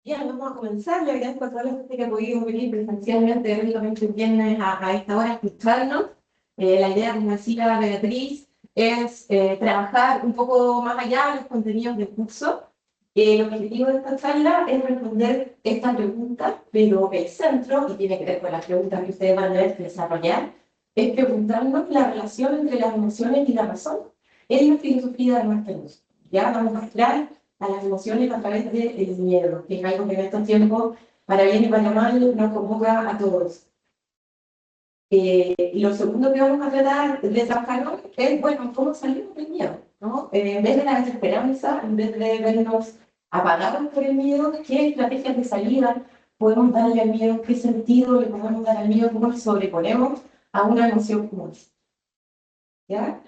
Bien, vamos a comenzar. Le agradezco a toda la gente que ha podido venir presencialmente únicamente el viernes a esta hora a escucharnos. La idea, como decía Beatriz, es trabajar un poco más allá de los contenidos del curso. El objetivo de esta charla es responder esta pregunta, pero el centro, y tiene que ver con las preguntas que ustedes van a ver desarrollar, es preguntarnos la relación entre las emociones y la razón en la filosofía de nuestra luz. Ya vamos a mostrar a las emociones a través del miedo, que es algo que en estos tiempos, para bien y para mal, nos convoca a todos. Y lo segundo que vamos a tratar de trabajar hoy es, bueno, cómo salir del miedo, ¿no? En vez de la desesperanza, en vez de vernos apagados por el miedo, ¿qué estrategias de salida podemos darle al miedo? ¿Qué sentido le podemos dar al miedo? ¿Cómo nos sobreponemos a una emoción como esta? ¿Ya?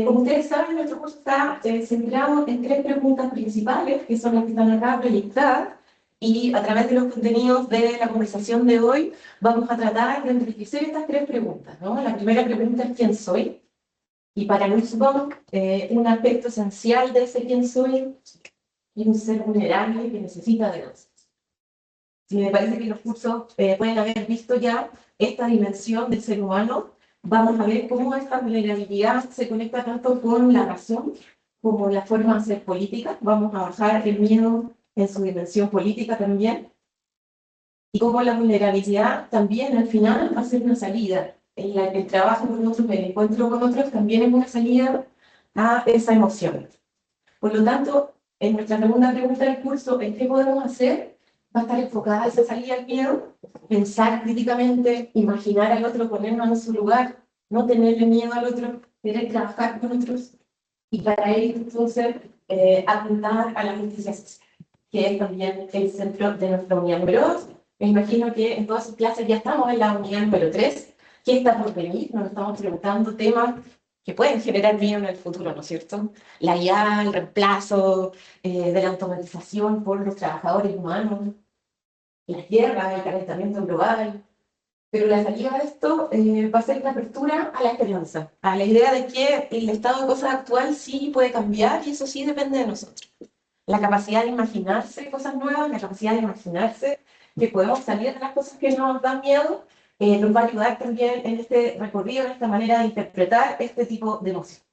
Como ustedes saben, nuestro curso está centrado en tres preguntas principales, que son las que están acá proyectadas, y a través de los contenidos de la conversación de hoy vamos a tratar de enriquecer estas tres preguntas, ¿no? La primera pregunta es ¿quién soy? Y para Luis Bonk, un aspecto esencial de ese quién soy es un ser vulnerable que necesita de nosotros. Y me parece que los cursos pueden haber visto ya esta dimensión del ser humano. Vamos a ver cómo esta vulnerabilidad se conecta tanto con la razón como la forma de hacer política. Vamos a bajar el miedo en su dimensión política también. Y cómo la vulnerabilidad también al final va a ser una salida. El trabajo con otros, el encuentro con otros también es una salida a esa emoción. Por lo tanto, en nuestra segunda pregunta del curso, ¿en qué podemos hacer? Va a estar enfocada esa salida al miedo, pensar críticamente, imaginar al otro, ponernos en su lugar, no tenerle miedo al otro, querer trabajar con otros, y para ello entonces apuntar a la justicia social, que es también el centro de nuestra unidad número 2. Me imagino que en todas sus clases ya estamos en la unidad número 3, que está por venir, nos estamos preguntando temas que pueden generar miedo en el futuro, ¿no es cierto? La IA, el reemplazo de la automatización por los trabajadores humanos, las guerras, el calentamiento global. Pero la salida de esto va a ser una apertura a la esperanza, a la idea de que el estado de cosas actual sí puede cambiar y eso sí depende de nosotros. La capacidad de imaginarse cosas nuevas, la capacidad de imaginarse que podemos salir de las cosas que nos dan miedo, nos va a ayudar también en este recorrido, en esta manera de interpretar este tipo de emociones.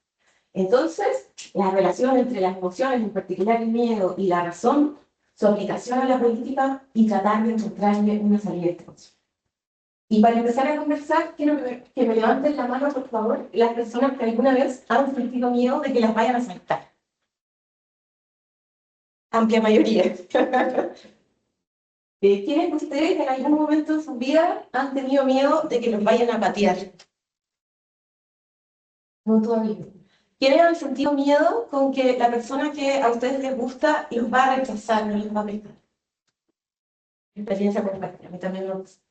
Entonces, la relación entre las emociones, en particular el miedo y la razón, su aplicación a la política y tratar de encontrarle una salida a esta emoción. Y para empezar a conversar, quiero que me levanten la mano, por favor, las personas que alguna vez han sentido miedo de que las vayan a asaltar. Amplia mayoría. ¿Quiénes de ustedes en algún momento de su vida han tenido miedo de que los vayan a patear? No todavía. ¿Quiénes han sentido miedo con que la persona que a ustedes les gusta los va a rechazar, no les va a prestar? Experiencia compartida, a mí también me gusta.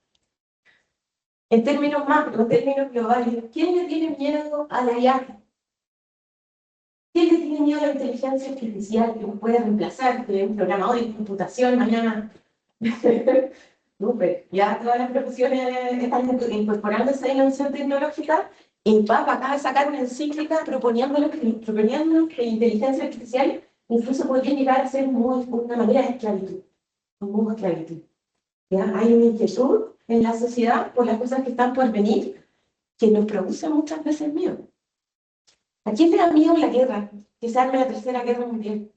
En términos macro, en términos globales, ¿quién le tiene miedo a la IA? ¿Quién le tiene miedo a la inteligencia artificial que nos puede reemplazar, que es un programador de computación mañana? Súper, ya todas las profesiones están incorporando esa dimensión tecnológica. El Papa acaba de sacar una encíclica proponiéndonos que la inteligencia artificial incluso podría llegar a ser una manera de esclavitud, un modo de esclavitud. ¿Ya? Hay una inquietud en la sociedad por las cosas que están por venir que nos produce muchas veces miedo. ¿A quién le da miedo la guerra? Que se arme la tercera guerra mundial.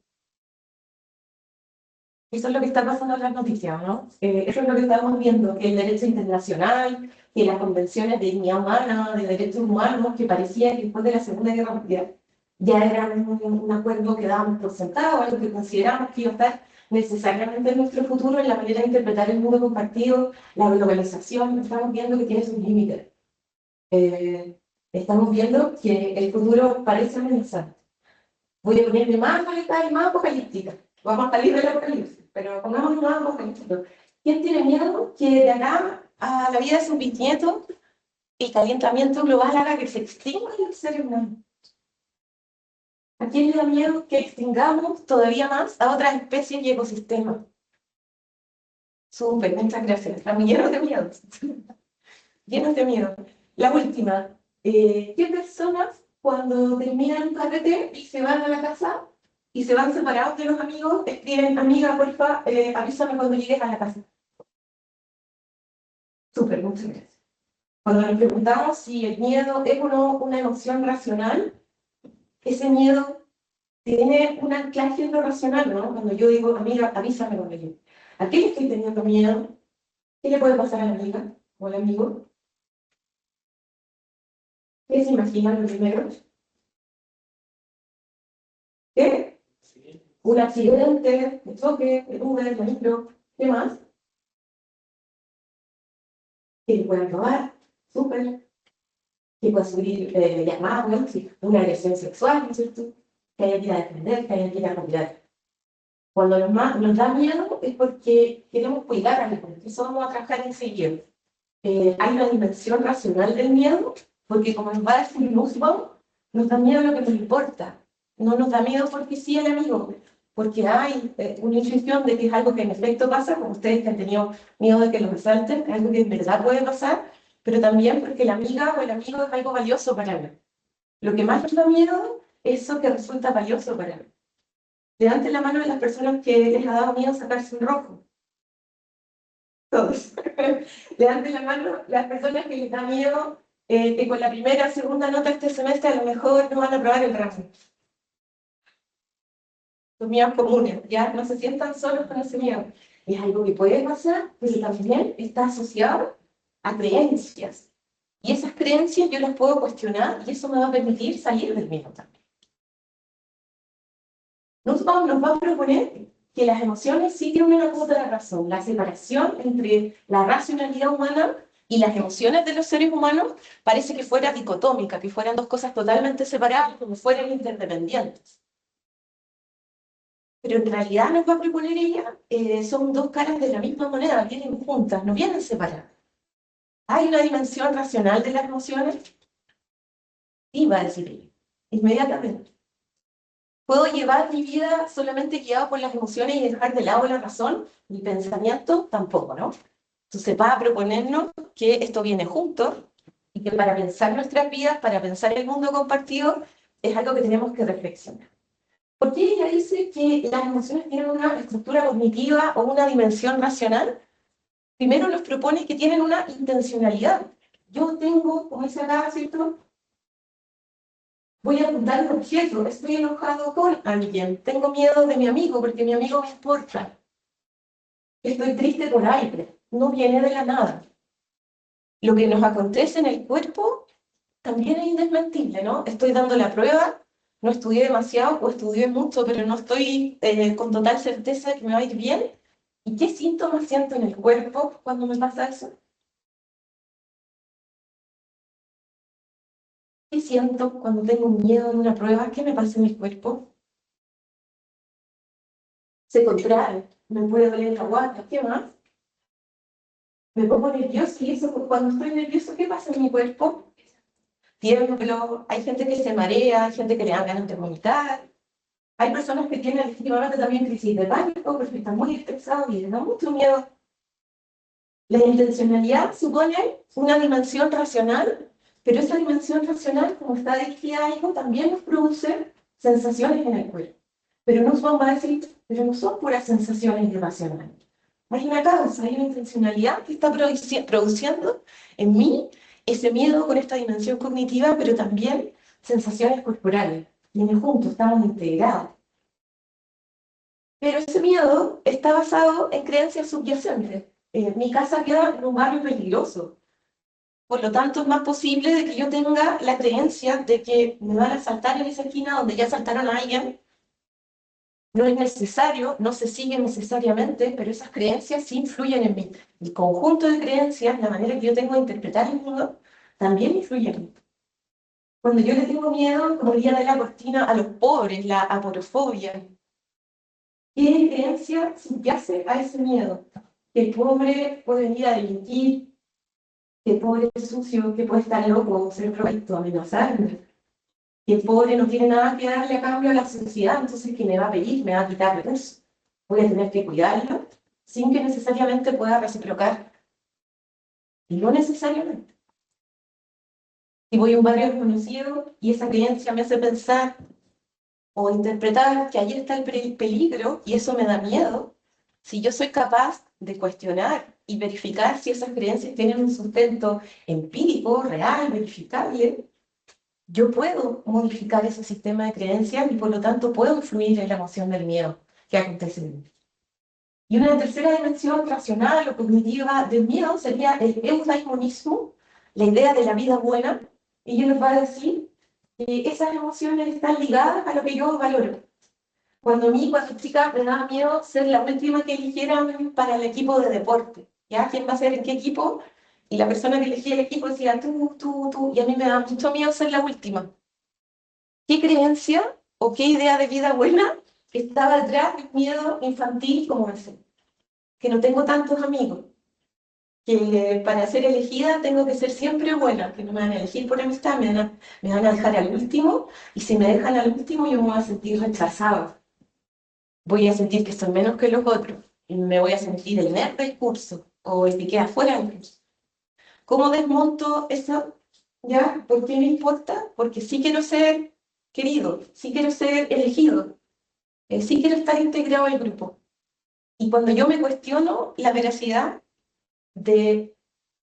Eso es lo que está pasando en las noticias, ¿no? Eso es lo que estamos viendo, que el derecho internacional, que las convenciones de dignidad humana, de derechos humanos, que parecía que después de la Segunda Guerra Mundial ya era un acuerdo que dábamos por sentado, algo que consideramos que iba a estar necesariamente en nuestro futuro, en la manera de interpretar el mundo compartido, la globalización. Estamos viendo que tiene sus límites. Estamos viendo que el futuro parece amenazante. Voy a ponerme más radical y más apocalíptica. Vamos a salir del apocalipsis, pero pongámonos más apocalípticos. ¿Quién tiene miedo que de acá a la vida de sus bisnietos el calentamiento global haga que se extinga el ser humano? ¿A quién le da miedo que extingamos todavía más a otras especies y ecosistemas? Súper, muchas gracias. Estamos llenos de miedo. Llenos de miedo. La última. ¿Qué personas cuando terminan un carrete y se van a la casa y se van separados de los amigos, escriben, amiga, porfa, avísame cuando llegues a la casa. Súper, muchas gracias. Cuando nos preguntamos si el miedo es o no una emoción racional, ese miedo tiene un anclaje en lo racional, ¿no? Cuando yo digo, amiga, avísame cuando llegue. ¿A qué le estoy teniendo miedo? ¿Qué le puede pasar a la amiga o al amigo? ¿Qué se imaginan los primeros? ¿Qué? Un accidente, un choque, el Uber, el micro, ¿qué más? Que le puedan robar, súper, que pueda subir llamadas, ¿no? Sí, una agresión sexual, ¿no es cierto? Que haya que ir a defender, que haya que ir a cuidar. Cuando nos da miedo es porque queremos cuidar a la gente, eso vamos a trabajar enseguida. Hay una dimensión racional del miedo, porque como nos va a decir Nussbaum, nos da miedo lo que nos importa. No nos da miedo porque sí el amigo, porque hay una intuición de que es algo que en efecto pasa, como ustedes que han tenido miedo de que los asalten, es algo que en verdad puede pasar, pero también porque la amiga o el amigo es algo valioso para mí. Lo que más nos da miedo es eso que resulta valioso para mí. Levanten la mano de las personas que les ha dado miedo sacarse un rojo. Todos. Levanten la mano las personas que les da miedo que con la primera o segunda nota este semestre a lo mejor no van a aprobar el ramo. Los miedos comunes, ya no se sientan solos con ese miedo. Es algo que puede pasar, pero también está asociado a creencias. Y esas creencias yo las puedo cuestionar y eso me va a permitir salir del miedo también. Nos va a proponer que las emociones sí tienen una cuota de razón. La separación entre la racionalidad humana y las emociones de los seres humanos parece que fuera dicotómica, que fueran dos cosas totalmente separadas, como fueran interdependientes. Pero en realidad nos va a proponer ella, son dos caras de la misma moneda, vienen juntas, no vienen separadas. ¿Hay una dimensión racional de las emociones? Sí, va a decir ella, inmediatamente. ¿Puedo llevar mi vida solamente guiado por las emociones y dejar de lado la razón? Mi pensamiento tampoco, ¿no? Entonces va a proponernos que esto viene junto y que para pensar nuestras vidas, para pensar el mundo compartido, es algo que tenemos que reflexionar. ¿Por qué ella dice que las emociones tienen una estructura cognitiva o una dimensión racional? Primero nos propone que tienen una intencionalidad. Yo tengo, como dice acá, ¿cierto? Voy a apuntar un objeto, estoy enojado con alguien, tengo miedo de mi amigo porque mi amigo me importa. Estoy triste por alguien, no viene de la nada. Lo que nos acontece en el cuerpo también es indesmentible, ¿no? Estoy dando la prueba, no estudié demasiado o estudié mucho, pero no estoy con total certeza de que me va a ir bien. ¿Y qué síntomas siento en el cuerpo cuando me pasa eso? ¿Qué siento cuando tengo miedo en una prueba? ¿Qué me pasa en mi cuerpo? Se contrae, me puede doler la guata, ¿qué más? Me pongo nerviosa y eso, cuando estoy nervioso, ¿qué pasa en mi cuerpo? Tiemblo, hay gente que se marea, hay gente que le dan ganas de vomitar, hay personas que tienen legítimamente también crisis de pánico porque están muy estresados y les da mucho miedo. La intencionalidad supone una dimensión racional, pero esa dimensión racional, como está dirigida a algo, también nos produce sensaciones en el cuerpo. Pero nos vamos a decir, pero no son puras sensaciones irracionales. Hay una causa, hay una intencionalidad que está produciendo en mí ese miedo con esta dimensión cognitiva, pero también sensaciones corporales. Vienen juntos, estamos integrados. Pero ese miedo está basado en creencias subyacentes. Mi casa queda en un barrio peligroso. Por lo tanto, es más posible de que yo tenga la creencia de que me van a asaltar en esa esquina donde ya asaltaron a alguien. No es necesario, no se sigue necesariamente, pero esas creencias sí influyen en mí. El conjunto de creencias, la manera que yo tengo de interpretar el mundo, también influye en mí. Cuando yo le tengo miedo, como el día de la cortina, a los pobres, la aporofobia, ¿qué creencia subyace a ese miedo? Que el pobre puede venir a delinquir, que el pobre es sucio, que puede estar loco, ser drogadicto, amenazarme, que el pobre no tiene nada que darle a cambio a la sociedad, entonces que me va a pedir, me va a quitar recursos. Voy a tener que cuidarlo sin que necesariamente pueda reciprocar. Y no necesariamente. Si voy a un barrio desconocido y esa creencia me hace pensar o interpretar que ahí está el peligro y eso me da miedo, si yo soy capaz de cuestionar y verificar si esas creencias tienen un sustento empírico, real, verificable, yo puedo modificar ese sistema de creencias y por lo tanto puedo influir en la emoción del miedo que acontece en mí. Y una tercera dimensión racional o cognitiva del miedo sería el eudaimonismo, la idea de la vida buena, y yo les voy a decir que esas emociones están ligadas a lo que yo valoro. Cuando a mí, cuando chica, me daba miedo ser la última que eligieran para el equipo de deporte. ¿Ya? ¿Quién va a ser en qué equipo? Y la persona que elegía el equipo decía tú, y a mí me daba mucho miedo ser la última. ¿Qué creencia o qué idea de vida buena estaba detrás del miedo infantil como ese? Que no tengo tantos amigos, que para ser elegida tengo que ser siempre buena, que no me van a elegir por amistad, me van a dejar al último, y si me dejan al último yo me voy a sentir rechazada. Voy a sentir que soy menos que los otros, y me voy a sentir el nerd del curso, o el que queda fuera del curso. ¿Cómo desmonto eso? ¿Ya? ¿Por qué me importa? Porque sí quiero ser querido, sí quiero ser elegido, sí quiero estar integrado al grupo. Y cuando yo me cuestiono la veracidad de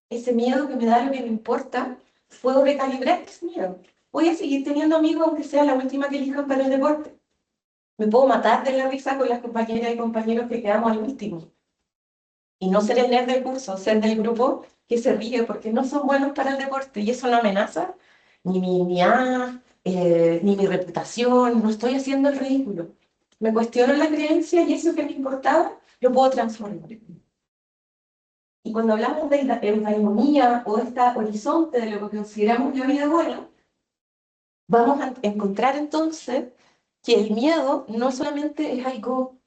ese miedo que me da lo que me importa, puedo recalibrar ese miedo. Voy a seguir teniendo amigos aunque sea la última que elijan para el deporte. Me puedo matar de la risa con las compañeras y compañeros que quedamos al último. Y no ser el nerd del curso, ser del grupo que se ríe porque no son buenos para el deporte. Y eso no amenaza ni mi dignidad, ni mi reputación. No estoy haciendo el ridículo. Me cuestiono la creencia y eso que me importaba, lo puedo transformar. Y cuando hablamos de la eudaimonia o este horizonte de lo que consideramos la vida buena, vamos a encontrar entonces que el miedo no solamente es algo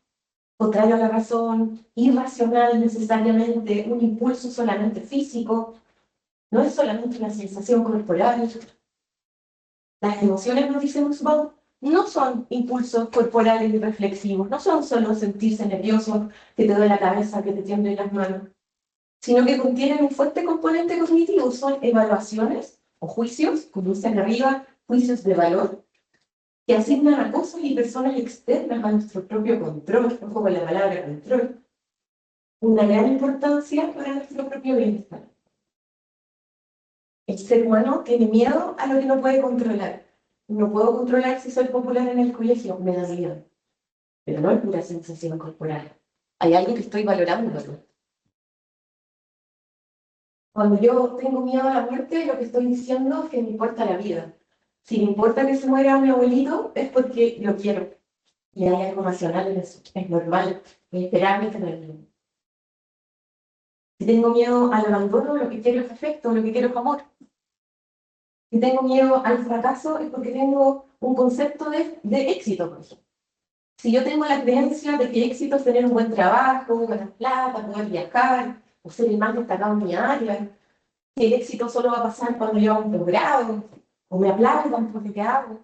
contrario a la razón, irracional necesariamente, un impulso solamente físico, no es solamente una sensación corporal. Las emociones, nos dice Nussbaum, no son impulsos corporales y reflexivos, no son solo sentirse nervioso, que te duele la cabeza, que te tiemblen las manos, sino que contienen un fuerte componente cognitivo, son evaluaciones o juicios, como dice acá arriba, juicios de valor, que asignan a cosas y personas externas a nuestro propio control, ojo con la palabra control, una gran importancia para nuestro propio bienestar. El ser humano tiene miedo a lo que no puede controlar. No puedo controlar si soy popular en el colegio, me da miedo, pero no es pura sensación corporal. Hay algo que estoy valorando. Cuando yo tengo miedo a la muerte, lo que estoy diciendo es que me importa la vida. Si me importa que se muera mi abuelito, es porque lo quiero. Y hay algo racional en eso. Es normal. Es esperable tenerlo. Si tengo miedo al abandono, lo que quiero es afecto, lo que quiero es amor. Si tengo miedo al fracaso, es porque tengo un concepto de éxito, por ejemplo. Si yo tengo la creencia de que éxito es tener un buen trabajo, ganar plata, poder viajar, o ser el más destacado en mi área, que el éxito solo va a pasar cuando yo haga un posgrado, o me aplaudan por lo que hago.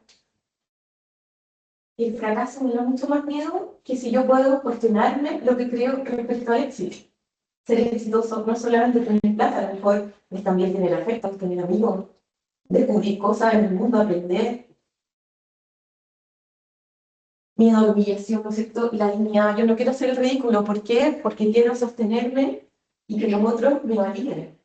El fracaso me da mucho más miedo que si yo puedo cuestionarme lo que creo respecto al éxito. Ser exitoso no es solamente tener plata, a lo mejor es también tener afecto, tener amigos, descubrir cosas en el mundo, aprender. Miedo a la humillación, ¿no es cierto? La dignidad. Yo no quiero hacer el ridículo. ¿Por qué? Porque quiero sostenerme y que los otros me validen.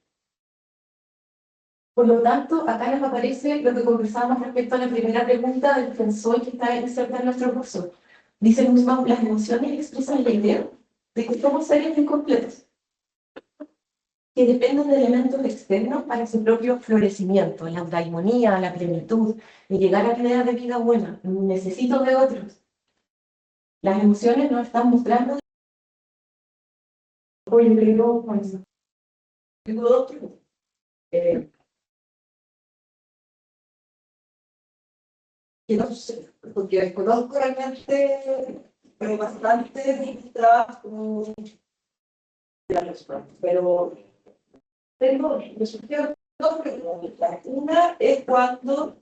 Por lo tanto, acá nos aparece lo que conversábamos respecto a la primera pregunta del Pensó que está inserta en nuestro curso. Dice Nussbaum, las emociones expresan la idea de que somos seres incompletos, que dependen de elementos externos para su propio florecimiento, la eudaimonia, la plenitud, de llegar a la idea de vida buena. Necesito de otros. Las emociones nos están mostrando oye, pero con eso. Digo otro. Eh, que no sé, porque desconozco realmente bastante de mi trabajo, pero me surgieron dos preguntas. Una es cuando,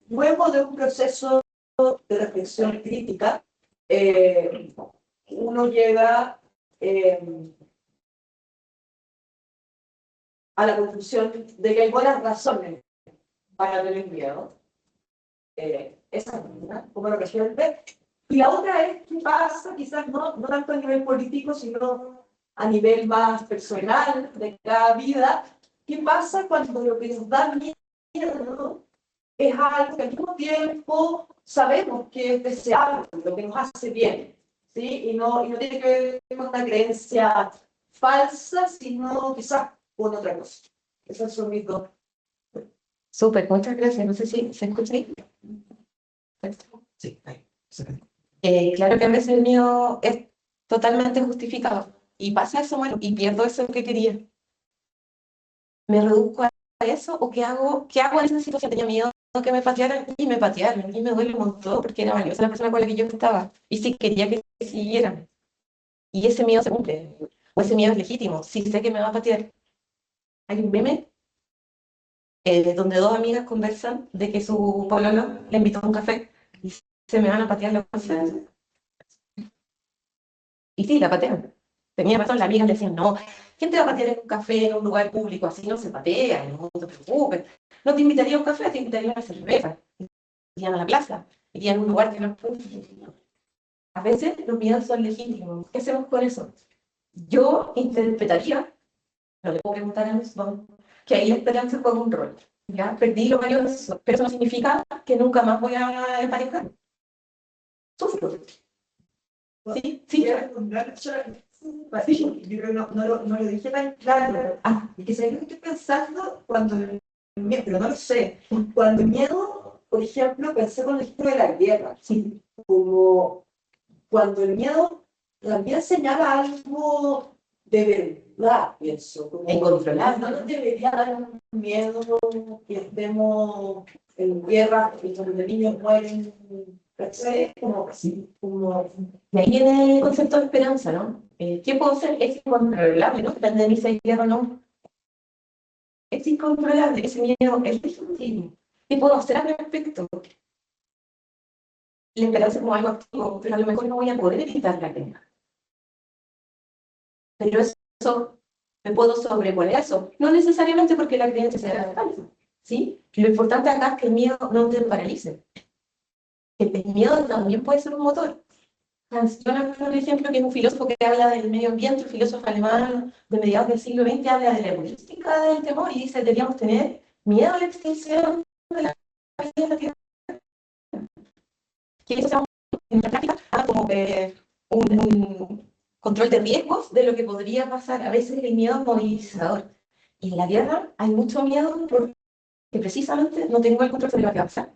luego de un proceso de reflexión crítica, eh, uno llega a la conclusión de que hay buenas razones para tener miedo. Esa es una, como lo resuelve. Y la otra es qué pasa, quizás no tanto a nivel político, sino a nivel más personal de cada vida. ¿Qué pasa cuando lo que nos da miedo es algo que al mismo tiempo sabemos que es deseable, lo que nos hace bien? ¿Sí? Y no tiene que ver con una creencia falsa, sino quizás con otra cosa. Esos son mis dos. Súper, muchas gracias. No sé si se escucha ahí. Sí, ahí. Sí. Claro que a veces el miedo es totalmente justificado. Y pasa eso, bueno, y pierdo eso que quería. ¿Me reduzco a eso o qué hago en esa situación? Tenía miedo que me patearan y me patearon. Y me duele un montón porque era valiosa la persona con la que yo estaba. Y sí quería que siguieran. Y ese miedo se cumple. O ese miedo es legítimo. Sí sé que me va a patear. Hay un meme donde dos amigas conversan de que su pololo le invitó a un café y se me van a patear la confianza. Y sí, la patean. Tenía razón, las amigas le decían, no, ¿quién te va a patear en un café, en un lugar público? Así no se patea, no te preocupes. No te invitaría a un café, te invitaría a una cerveza. Irían a la plaza, irían a un lugar que no es público. A veces los miedos son legítimos. ¿Qué hacemos con eso? Yo interpretaría, no le puedo preguntar a los dos, que ahí la esperanza juega un rol. Ya perdí lo valioso, pero eso no significa que nunca más voy a emparejar. Sufro. Sí, sí. Yo creo que no lo dije tan claro. Y que sé lo que estoy pensando cuando el miedo, pero no lo sé. Cuando el miedo, por ejemplo, pensé con el ejemplo de la guerra. Sí. Como cuando el miedo también señala algo de verdad, pienso. Como, Incontrolable. no nos debería dar un miedo que estemos en guerra, que los niños mueren. ¿Cachai? Como así, como. Y ahí viene el concepto de esperanza, ¿no? ¿Qué puedo hacer? Es incontrolable, ¿no? Depende de mí si hay guerra o no. Es incontrolable, ese miedo es legítimo. ¿Qué puedo hacer al respecto? La esperanza es como algo activo, pero a lo mejor no voy a poder evitar la guerra. Pero eso, me puedo sobreponer a eso. No necesariamente porque la creencia sea falsa, ¿sí? Lo importante acá es que el miedo no te paralice. El miedo también puede ser un motor. Hans Jonas, por ejemplo, que es un filósofo que habla del medio ambiente, un filósofo alemán de mediados del siglo XX, habla de la evolística del temor y dice que deberíamos tener miedo a la extinción de la vida en la Tierra. Que eso sea en la práctica como un control de riesgos de lo que podría pasar. A veces el miedo es movilizador. Y en la guerra hay mucho miedo porque precisamente no tengo el control sobre lo que va a pasar.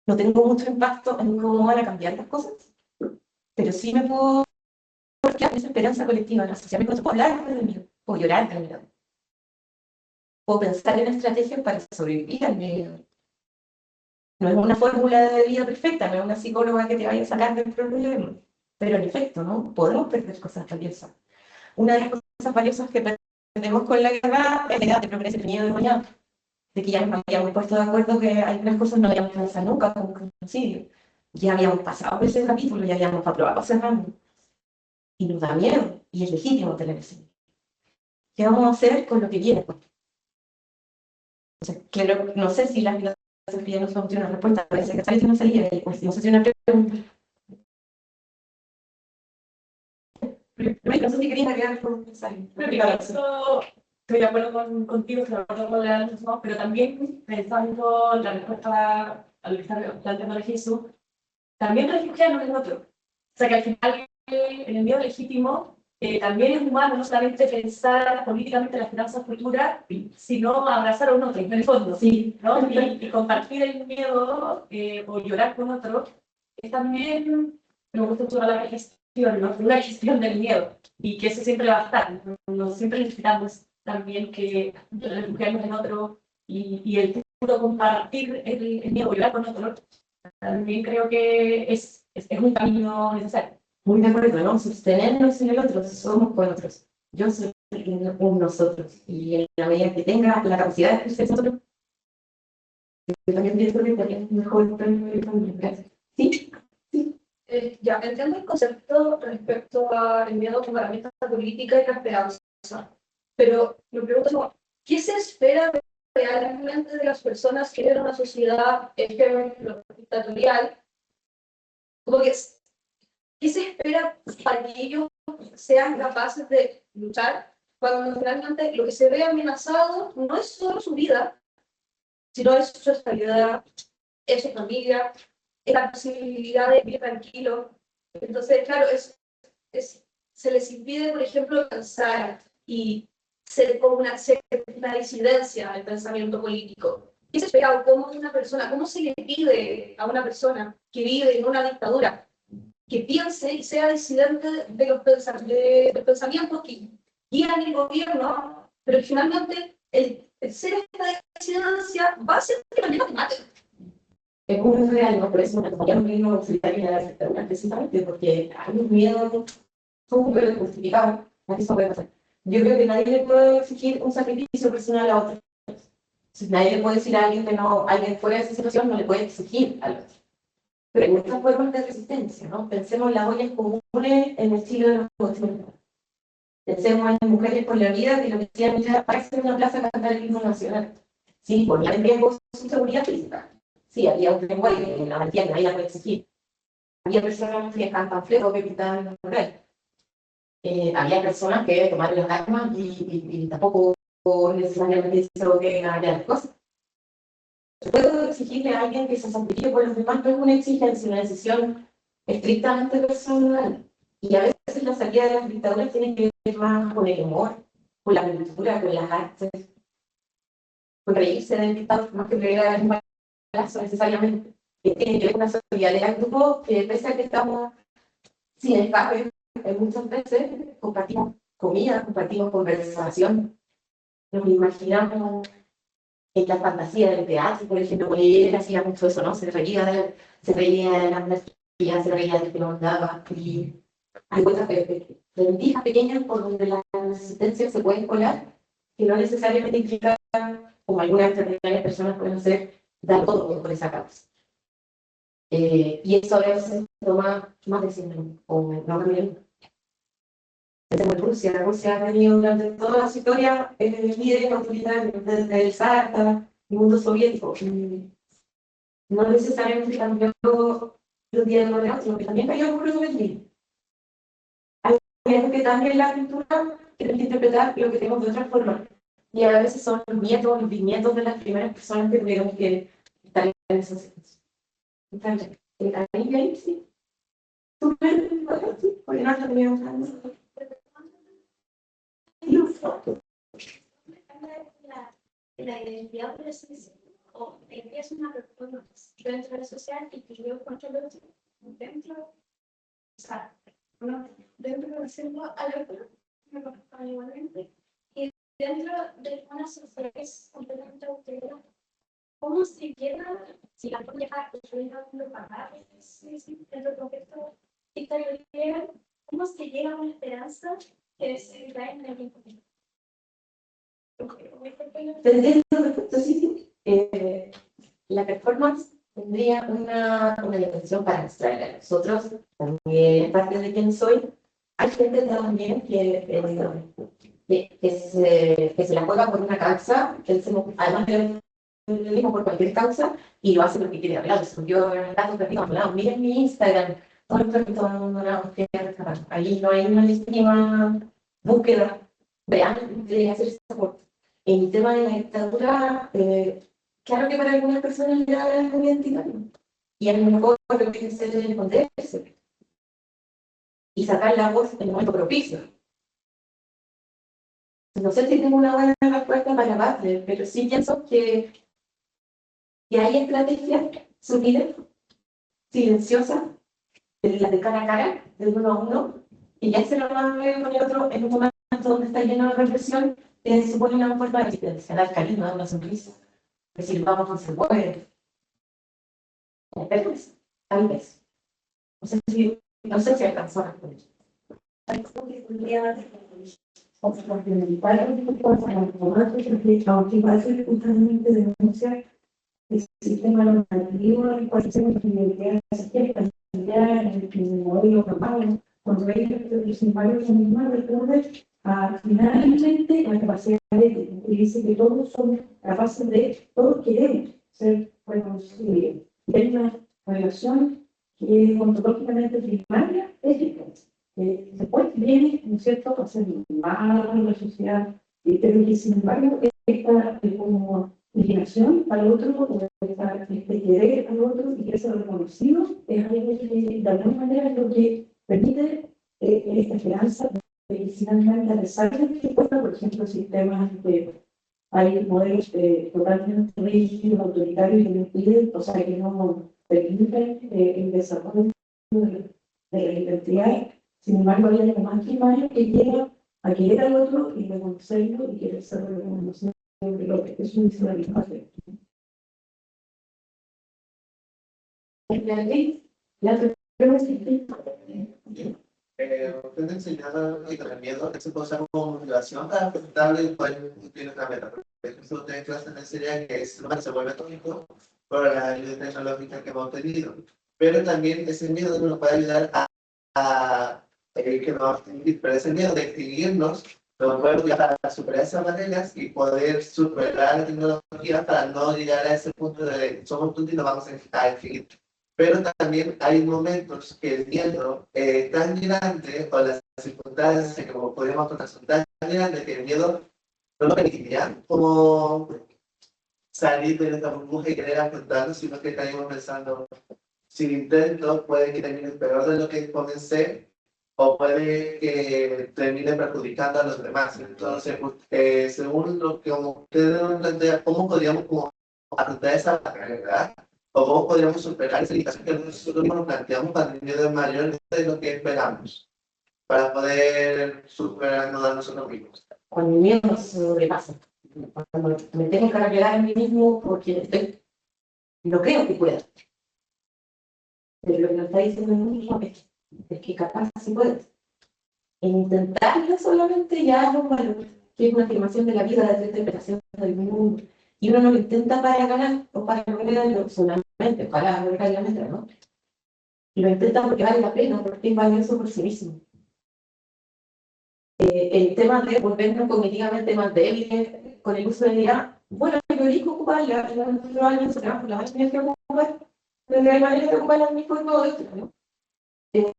No tengo mucho impacto en cómo van a cambiar las cosas, pero sí me puedo quedar esa esperanza colectiva en la sociedad. Puedo hablar del miedo, puedo llorar del miedo, puedo pensar en estrategias para sobrevivir al miedo. No es una fórmula de vida perfecta, no es una psicóloga que te vaya a sacar del problema, pero en efecto, ¿no? Podemos perder cosas valiosas. Una de las cosas valiosas que perdemos con la guerra es la idea de progreso y miedo de mañana, de que ya nos habíamos puesto de acuerdo que algunas cosas no habíamos pensado nunca, como un genocidio. Ya habíamos pasado por ese capítulo, ya habíamos aprobado ese ramo. Y nos da miedo, y es legítimo tener ese miedo. ¿Qué vamos a hacer con lo que viene? O sea, claro, no sé si la filosofía nos va a una respuesta, parece que sale una salida, y pues, no sé si una pregunta. No sé si querías agregar algo necesario. Estoy de acuerdo contigo, estoy de acuerdo con la misma, pero también pensando en la respuesta a lo que está planteando Jesús, también refugiarnos en otro. O sea que al final el miedo legítimo también es humano, no solamente pensar políticamente la esperanza futura, sino abrazar a un otro, en el fondo, sí, ¿no? Y compartir el miedo o llorar con otro es también, me gusta mucho la gestión, ¿no? Una gestión del miedo y que eso siempre va a estar. ¿No? Siempre necesitamos también que refugiarnos en otro y el puro compartir el miedo, llorar con otro, también creo que es un camino necesario. Muy de acuerdo, ¿no? Sostenernos en el otro, somos con otros. Yo soy un nosotros. Y en la medida que tenga la capacidad de ser nosotros, yo también pienso que también es mejor también. ¿Sí? Ya, entiendo el concepto respecto al miedo como herramienta política y la esperanza, pero me pregunto, ¿qué se espera realmente de las personas que viven en una sociedad dictatorial, como que ¿qué se espera para que ellos sean capaces de luchar cuando realmente lo que se ve amenazado no es solo su vida, sino es su estabilidad, es su familia, es la posibilidad de vivir tranquilo? Entonces, claro, se les impide, por ejemplo, pensar y ser como una disidencia del pensamiento político. ¿Qué se espera o cómo se le pide a una persona que vive en una dictadura que piense y sea disidente de los pensamientos que guían el gobierno, pero que finalmente el ser esta disidencia va a ser que también te maten? Es muy real, ¿no? Por eso me acompaña un mismo auxiliar a la dictadura, precisamente, porque hay un miedo súper justificado a que eso puede pasar. Yo creo que nadie le puede exigir un sacrificio personal a otro. Si nadie le puede decir a alguien que no, alguien fuera de esa situación no le puede exigir al otro. Pero hay muchas formas de resistencia, ¿no? Pensemos en las ollas comunes en el siglo de los 80. Pensemos en mujeres por la vida que lo que hacían era pararse en una plaza a cantar el himno nacional. Sí, ponían en riesgo su seguridad física. Sí, había un lenguaje que la valentía que nadie la puede exigir. Había personas que dejaban panfletos que pintaban en mural. Había personas que tomaron las armas y tampoco necesariamente hizo que hagan las cosas. Puedo exigirle a alguien que se sacrifique por los demás, no es una exigencia, una decisión estrictamente personal. Y a veces la salida de las dictaduras tiene que ver más con el humor, con la cultura, con las artes, con reírse del dictador, más que pegar un balazo necesariamente. Tiene que ver con una solidaridad en grupo que pese a que estamos sin escape, muchas veces compartimos comida, compartimos conversación, nos imaginamos en la fantasía del teatro, por ejemplo, él hacía mucho eso, ¿no? Se reía de la anarquía, se reía de que no andaba, y hay cosas rendijas pequeñas por donde la resistencia se puede colar, que no necesariamente implica, como algunas extraordinarias personas pueden hacer, dar todo por esa causa. Y eso a veces toma más de 100 años, o no también. Rusia ha tenido durante toda su historia líderes autoritarios, desde el zar hasta el mundo soviético. No necesariamente cambió los días de los sino que también cayó el muro soviético. Hay algo que también la cultura que tiene que interpretar lo que tenemos de otra forma. Y a veces son los nietos, los bisnietos de las primeras personas que tuvieron que estar en esos sitios. Entonces, ahí sí. Súper, sí, porque no teníamos nada. La identidad de ese o es una persona dentro de la sociedad y que yo controlo dentro, o sea, no, dentro de la selva alerta, me conozco igualmente, y dentro de una sociedad que es completamente autónoma, ¿cómo se llega, si la pareja llega a pagar dentro del contexto dictatorial, cómo se llega a una esperanza que se trae en el tiempo? Entendiendo perfecto, sí. La performance tendría una dimensión para extraer a nosotros, también parte de quién soy. Hay gente también que se la juega por una causa, además de lo mismo por cualquier causa, y lo hace porque quiere hablar. Yo en el caso que digo, miren mi Instagram, todo el mundo ahí no hay una legítima búsqueda real de hacer ese aporte. En el tema de la dictadura, claro que para algunas personas era muy identitario. Y a lo mejor lo que hay que hacer es esconderse y sacar la voz en el momento propicio. No sé si tengo una buena respuesta para Butler, pero sí pienso que hay estrategias sutiles, silenciosas, las de cara a cara, de uno a uno, y ya se lo van a ver con el otro en un momento donde está lleno de represión, que supone una forma de resistencia, dar cariño, dar una sonrisa. Decir, vamos, no se puede. Tal vez. No sé si alcanzó a responder. Justamente denunciar el sistema normativo en el cual se identidad familiar, el modelo normal, cuando hay los varios animales, finalmente la capacidad ética, y dice que todos somos capaces de, todos queremos ser reconocidos. Y hay una relación que ontológicamente primaria ética. Después viene, ¿no es cierto?, a ser normal en la sociedad, pero que sin embargo esta como inclinación al otro, este querer al otro y que ser reconocido, es algo que de alguna manera es lo que permite esta esperanza de que finalmente, a pesar de que cuesta, por ejemplo, sistemas de hay modelos totalmente rígidos, autoritarios que no impiden, o sea, que no permiten el desarrollo de la identidad. Sin embargo, hay algo más primario que lleva a querer al otro y reconocerlo y querer ser reconocido de lo que es un visualización. La Usted enseñaba que con el miedo se puede usar como motivación para afrontarle el cual tiene una meta. Por ejemplo, usted en clase me enseña que se vuelve tónico por la ayuda tecnológica que hemos tenido. Pero también ese miedo nos puede ayudar a que nos extinguir, pero ese miedo de extinguirnos nos puede ayudar a superar esas barreras y poder superar la tecnología para no llegar a ese punto de somos tontos y nos vamos a extinguir. Pero también hay momentos que el miedo es tan grande o las circunstancias que como podríamos contar son tan grandes que el miedo no lo permitiría como salir de esta burbuja y querer afrontarlo, sino que estaríamos pensando, si lo intento puede que termine peor de lo que comencé o puede que termine perjudicando a los demás. Entonces, según lo que ustedes plantean, ¿cómo podríamos como afrontar esa barrera? ¿O cómo podríamos superar esa limitación que nosotros mismos nos planteamos para el miedo mayor de lo que esperamos? Para poder superarnos a nosotros mismos. Cuando el miedo se sobrepasa, cuando me tengo que arreglar a mí mismo porque no creo que pueda. Pero lo que nos está diciendo el mismo es que capaz sí puedes. Intentarlo solamente ya es un valor, que es una afirmación de la vida, de la interpretación del mundo. Y uno no lo intenta para ganar o para lograrlo solamente, para lograr la meta, ¿no? Y lo intenta porque vale la pena, porque es valioso por sí mismo. El tema de volvernos cognitivamente más débiles con el uso de IA, bueno, yo elijo ocuparla, probablemente en su trabajo la van a tener que ocupar, pero hay maneras de ocuparla al mismo y todo esto, ¿no?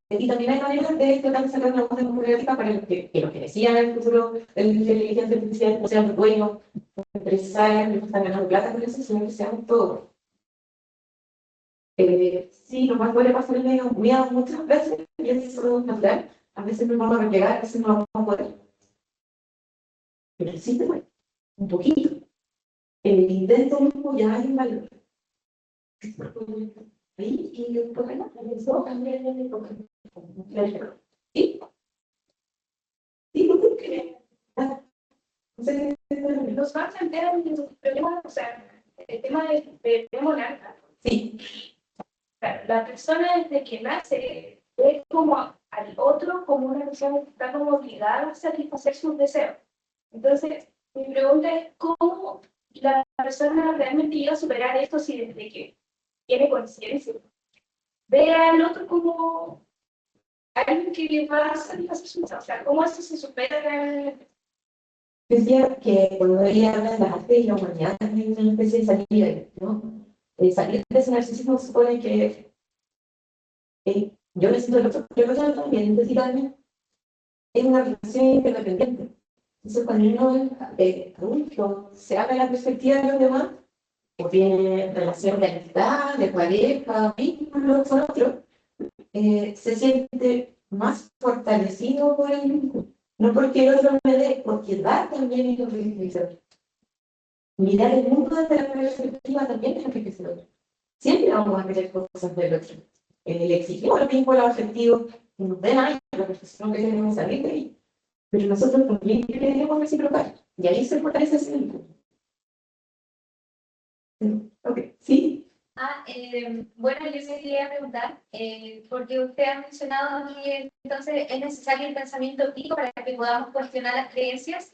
Y también hay maneras de tratar de sacar una voz democrática para los que decían en el futuro de la inteligencia artificial, no sean dueños, empresarios, que están ganando plata con eso, sino que sean todos. Sí, lo más puede pasar el miedo muchas veces, y eso es natural. A veces nos vamos a replegar, a veces no vamos a poder. Pero sí te puede, un poquito. El intento mismo ya hay un valor. Ahí, y después, eso también es importante. ¿Sí? Sí, lo que Los más plantean el problema, o sea, el tema del monarca. Sí. Claro, la persona desde que nace ve como al otro como una persona que está como obligada a satisfacer sus deseos. Entonces, mi pregunta es cómo la persona realmente llega a superar esto si desde que tiene conciencia ve al otro como alguien que le va a satisfacer sus deseos. O sea, ¿cómo eso se supera realmente? Decía que cuando ella habla de las artes y la humanidad también es una especie de salida, ¿no? Salir de ese narcisismo supone que yo necesito del otro, pero yo también necesitarme. Es una relación interdependiente. Entonces, cuando uno es adulto, se abre la perspectiva de los demás, o tiene relación de amistad, de pareja, vínculos con otros, se siente más fortalecido por el vínculo. No porque el otro me dé, porque dar también es enriquecedor. Mirar el mundo desde la perspectiva también es enriquecedor. Siempre vamos a querer cosas del otro. Le exigimos los vínculos afectivos que nos den algo, la profesión que queremos salir de ahí. Pero nosotros también queremos reciprocar. Y ahí se fortalece ese vínculo. Ok, sí. Bueno, yo se quería preguntar, porque usted ha mencionado que entonces es necesario el pensamiento crítico para que podamos cuestionar las creencias.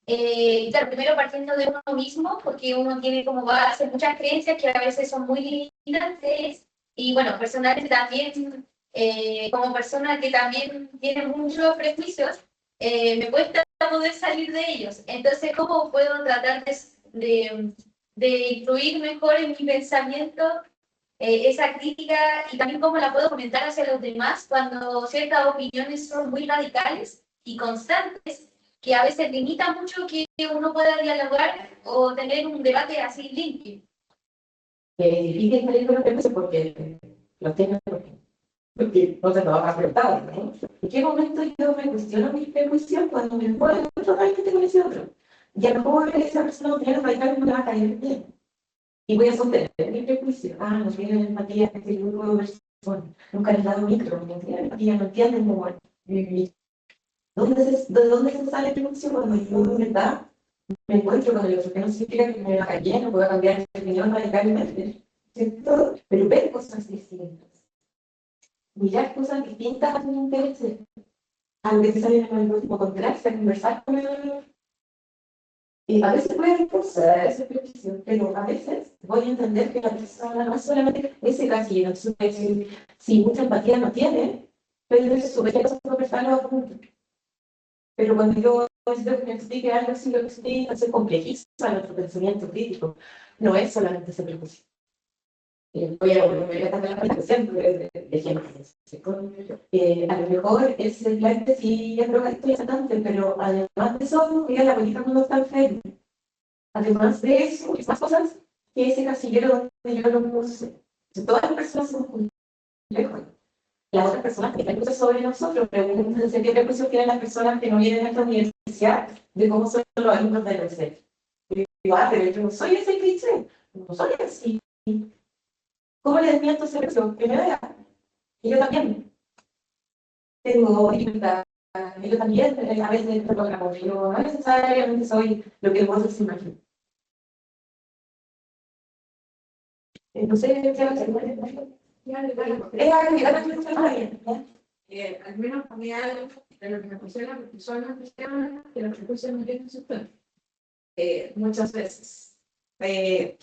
Claro, primero partiendo de uno mismo, porque uno tiene como base muchas creencias que a veces son muy limitantes, y bueno, personalmente también, como persona que también tiene muchos prejuicios, me cuesta poder salir de ellos. Entonces, ¿cómo puedo tratar de influir mejor en mi pensamiento esa crítica y también cómo la puedo comentar hacia los demás cuando ciertas opiniones son muy radicales y constantes, que a veces limitan mucho que uno pueda dialogar o tener un debate así limpio? Es difícil salir con los prejuicios porque los tienen, porque no se nos ha afectado, ¿no? ¿En qué momento yo me cuestiono mis prejuicios cuando me encuentro totalmente con ese otro? Y a lo mejor esa persona no tiene radicales, no me va a caer bien. Y voy a sostener mi prejuicio. Ah, no tienen empatía con este grupo de personas. Nunca les he dado micro, no tienen empatía, no entienden cómo vivir. ¿De dónde se sale el prejuicio cuando yo de verdad me encuentro con el otro? Que no significa que me va a caer bien, no puedo cambiar de opinión radicalmente, ¿cierto? Pero ver cosas distintas. Mirar cosas distintas a mi interés. A lo que te sale en el algoritmo, contrarse, conversar con el. Y a veces puede impulsar ese prejuicio, pero a veces voy a entender que la persona no es solamente ese casillero. Entonces, si mucha empatía no tiene, pero entonces su vez a conversarlo a punto. Pero cuando yo necesito que me explique algo, si lo explico, entonces complejiza nuestro pensamiento crítico. No es solamente ese prejuicio. Voy a volver a tratar la presentación de ejemplos. A lo mejor es el plan de sí es drogadicto y asaltante, pero además de eso, mira la política cuando está enfermo. Además de eso, más cosas que ese casillero donde yo lo puse. Todas las personas son complejos. Las otras personas que están sobre nosotros, pregúntense qué prejuicios tienen las personas que no vienen a esta universidad de cómo son los alumnos de la universidad. Y digo, pero yo no soy ese cliché, no soy así. ¿Cómo le desmiento ese precio? Que me vea. Y yo también tengo dificultad. Yo también a veces programo. Yo no necesariamente soy lo que vos se imagina. No sé qué hacer. Al menos a mí algo de lo que me funciona las personas cristianas que los prejuicios no tienen sustento. Muchas veces. Puede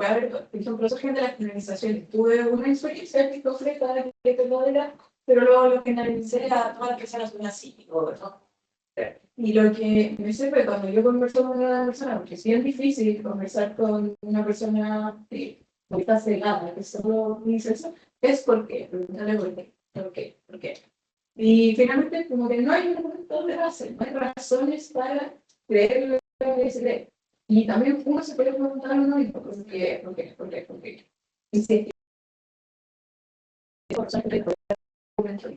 haber, por ejemplo, surgen de las generalizaciones. Tuve una experiencia muy concreta que te lo era, pero luego lo generalicé a todas las personas son así, ¿no? Y lo que me sirve cuando yo converso con una persona, porque es bien difícil conversar con una persona que está cegada, que solo dice eso, es porque, preguntarle por qué. Y finalmente, como que no hay un momento de base, no hay razones para creer lo que se cree. Y también uno se puede preguntar a uno mismo, ¿por qué? Y si hay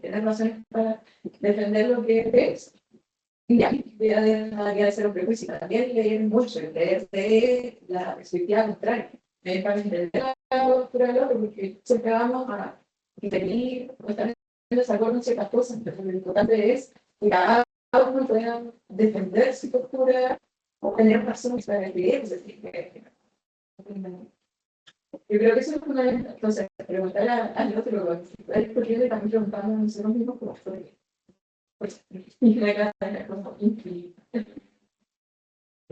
tener razones para defender lo que crees, ya, voy a dejar de ser un prejuicio. También leer mucho, leer de la perspectiva contraria. Para entender la postura del otro, porque siempre vamos a intervenir o estar en desacuerdo en ciertas cosas. Pero lo importante es que cada uno pueda defender su postura o tener razones para creer. Es decir, yo creo que eso es fundamental. Entonces, preguntar al otro, es porque también preguntamos a nosotros mismos por qué. Y me encanta como increíble.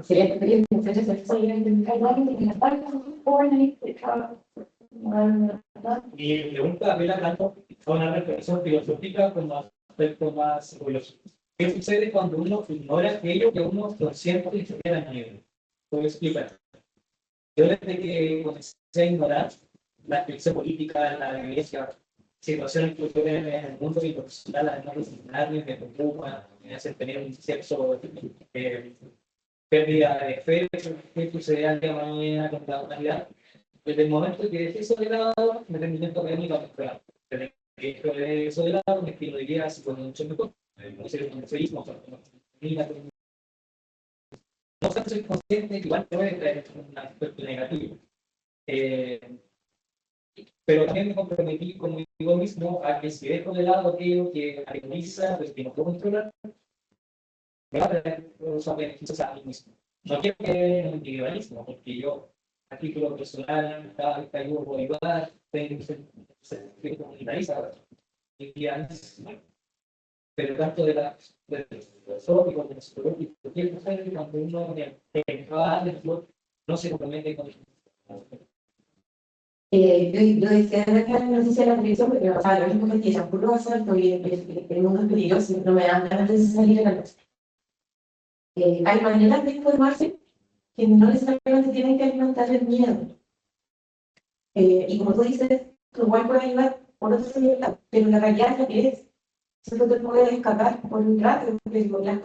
Sería preferible que ustedes se Mi pregunta apela tanto a una reflexión filosófica como a aspectos más psicológicos. ¿Qué sucede cuando uno ignora aquello que uno consciente y se queda en nivel? Puedo explicar. Yo desde que comencé a ignorar la expresión política, la iglesia, situaciones culturales en el mundo y personal, no disciplinarias, me preocupan, me hacen tener un cierto pérdida de fe, que sucede al día de mañana con la humanidad. Desde el momento que dejé eso de lado, me terminé académico a mostrar. Desde que dejé eso de lado, me estilo de vida así con mucho mejor. No sé, como feísmo, no sé, soy consciente que igual puede traer un aspecto negativo. Pero también me comprometí conmigo mismo a que si dejo de lado aquello que agoniza, pues que no puedo controlar, me va a traer los beneficios a mí mismo. No quiero que en el individualismo, porque yo, a título personal, cada ayudo por ayudar, tengo que ser comunitarista, pero tanto de la filosófico, de lo psicológico, cualquier cosa que cuando uno no se compromete con Yo decía de ver la noticia de la televisión porque me pasaba lo mismo que decía, por lo asalto y el mundo es peligroso y no me dan ganas de salir a la noche. Hay maneras de informarse que no necesariamente tienen que alimentar el miedo. Y como tú dices, tú igual puedes ayudar por otro lado, pero la realidad es la que es. Si tú te puedes escapar por un rato, pero las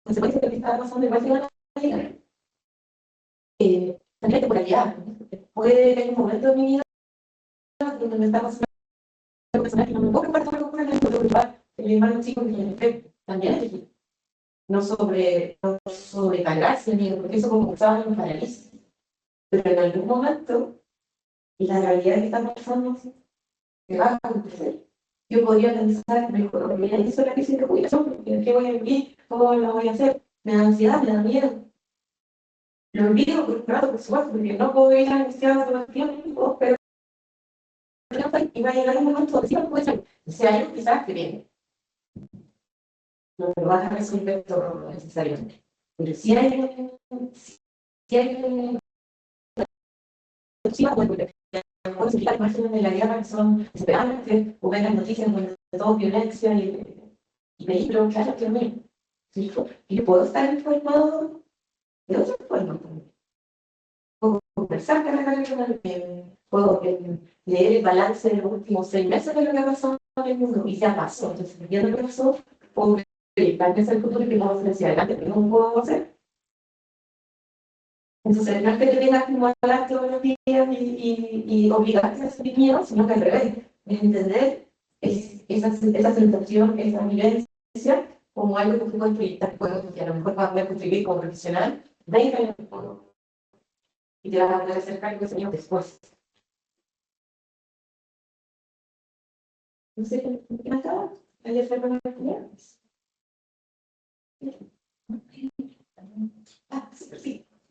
consecuencias de lo que está pasando igual te van a llegar. También hay temporalidad. Puede haber un momento de mi vida donde me está pasando algo personal que no me puedo compartir algo con el preocupar, el hermano chico que tiene también es difícil. No sobrecargarse el miedo, porque eso como estaba en paraliza. Pero en algún momento, la realidad que está pasando se va a acontecer. Yo podría pensar, mejor, mira, eso es la crisis de jubilación, porque ¿qué voy a vivir? ¿Cómo lo voy a hacer? Me da ansiedad, me da miedo. Lo olvido, por supuesto, porque no puedo ir a la universidad todo el tiempo, pero y va a llegar un momento donde sí no puede ser. Ese año quizás que viene. No lo vas a resolver todo necesariamente. Pero si hay sí, bueno, puedo explicar imágenes de la guerra que son desesperantes, o ver las noticias donde todo violencia y peligro, claro que no. ¿Sí? Y yo puedo estar informado de otras formas también. Puedo conversar con la gente, puedo leer el balance de los últimos 6 meses de lo que ha pasado en el mundo, y ya pasó. Entonces, viendo lo que pasó, puedo proyectar hacia el futuro y que vamos a hacer hacia adelante, pero no puedo hacer. Entonces, no es que te tengas que hablar todos los días y obligarte a sentir miedo, sino que al revés, es entender esa sensación, esa vivencia, como algo que tú puedes proyectar, que a lo mejor vas a poder contribuir como profesional 20 años después, y te vas a poder hacer cargo de ese miedo después. No sé, ¿qué me acaba? Ayer fue con las comunidades. Sí.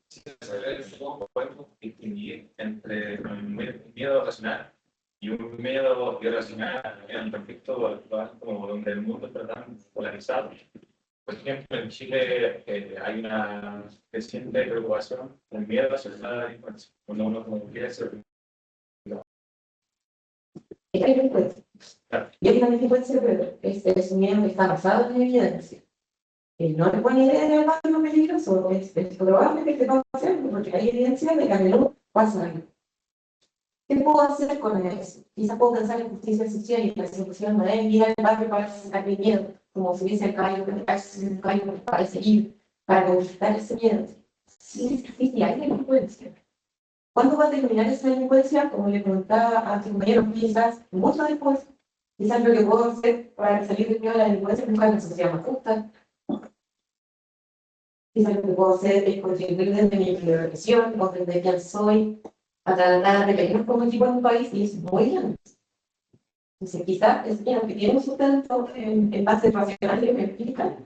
Sí, podemos distinguir entre un miedo racional y un miedo irracional en el conflicto actual, como donde el mundo está tan polarizado. Por ejemplo, en Chile hay una creciente preocupación, el miedo hacia la delincuencia, cuando uno como quiere ser. Es que no puede. Y aquí también puede ser, pero es un miedo que está basado en evidencia. No es buena idea de algo peligroso, es probable que te va a hacer, porque hay evidencia de que a menudo pasa algo. ¿Qué puedo hacer con eso? Quizás puedo pensar en justicia social y la solución no es ir al barrio para sacar mi miedo, como si hubiese el caballo para seguir, para conquistar ese miedo. Sí, sí, sí, hay delincuencia. ¿Cuándo va a terminar esa delincuencia? Como le preguntaba a tu compañero, quizás mucho después. Quizás lo que puedo hacer para salir del miedo a la delincuencia es buscar una sociedad más justa. Quizás lo que puedo hacer es contribuir desde mi profesión o desde quién soy a tratar de pedir como equipo en un país y es muy grande. Entonces, quizás es que tiene un sustento en base racional y empírica,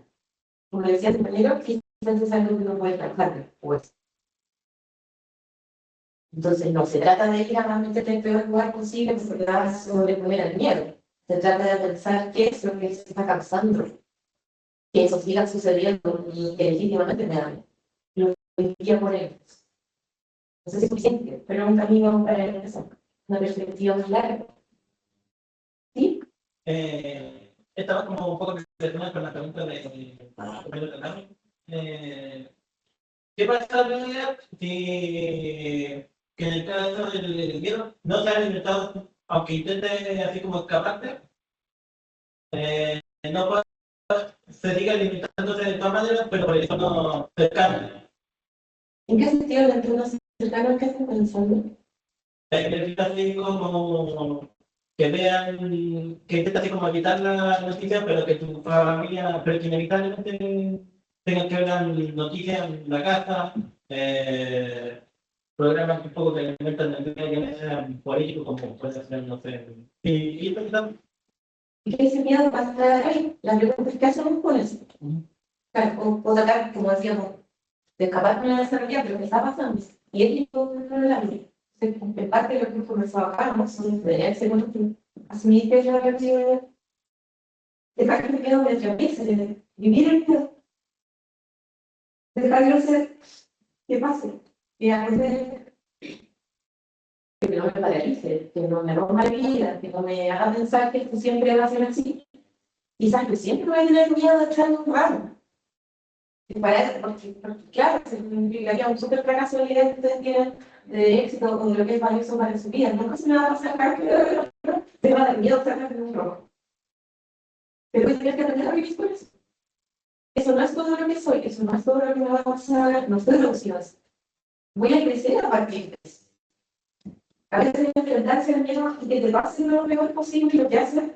como decía el compañero, quizás es algo que no puede trabajar después. Entonces, no se trata de ir a meterte en el peor lugar posible porque vas a sobreponer al miedo. Se trata de pensar qué es lo que se está causando, que eso siga sucediendo y que legítimamente me da lo que quiero por ellos. No sé si es suficiente, pero es un camino para empezar, una perspectiva más larga. ¿Sí? Estaba como un poco relacionada con la pregunta de ¿qué pasaría si que en el caso del miedo no se ha alimentado, aunque intente así como escaparte, no puede, se sigue alimentándose de todas maneras, pero por eso no cercano? ¿En qué sentido el entorno cercano al que estás pensando? Necesita así como que vean, que intenta así como evitar la noticia, pero que tu familia, pero que inevitablemente tengan que ver las noticias en la casa, programas un poco que alimentan el día que sean políticos, como puede ser, no sé. Y pensando. ¿Y qué ese miedo va a estar ahí? La pregunta es: ¿qué hacemos con eso? Claro, o tratar, como decíamos, de escapar con la desarrollar, pero ¿qué está pasando? Y es importante. En parte de lo que conversaba acá, ¿no? Debería ser asumir que es la realidad, dejar que el miedo me atraviese, de vivir el miedo, dejarlo ser, que pase, y aprender que no me paralice, que no me rompa la vida, que no me haga pensar que esto siempre va a ser así. Quizás yo siempre voy a tener miedo de echar un ramo. Porque, claro, significaría un súper fracaso de vida que ustedes tienen de éxito o de lo que es valioso para su vida. Nunca se me va a pasar que te va a dar miedo sacar de un rojo. Pero voy a tener que aprender a vivir con eso. Eso no es todo lo que soy, eso no es todo lo que me va a pasar, no estoy reducido a eso. Voy a crecer a partir de eso. A veces enfrentarse al miedo y que te pase lo mejor posible, lo que hace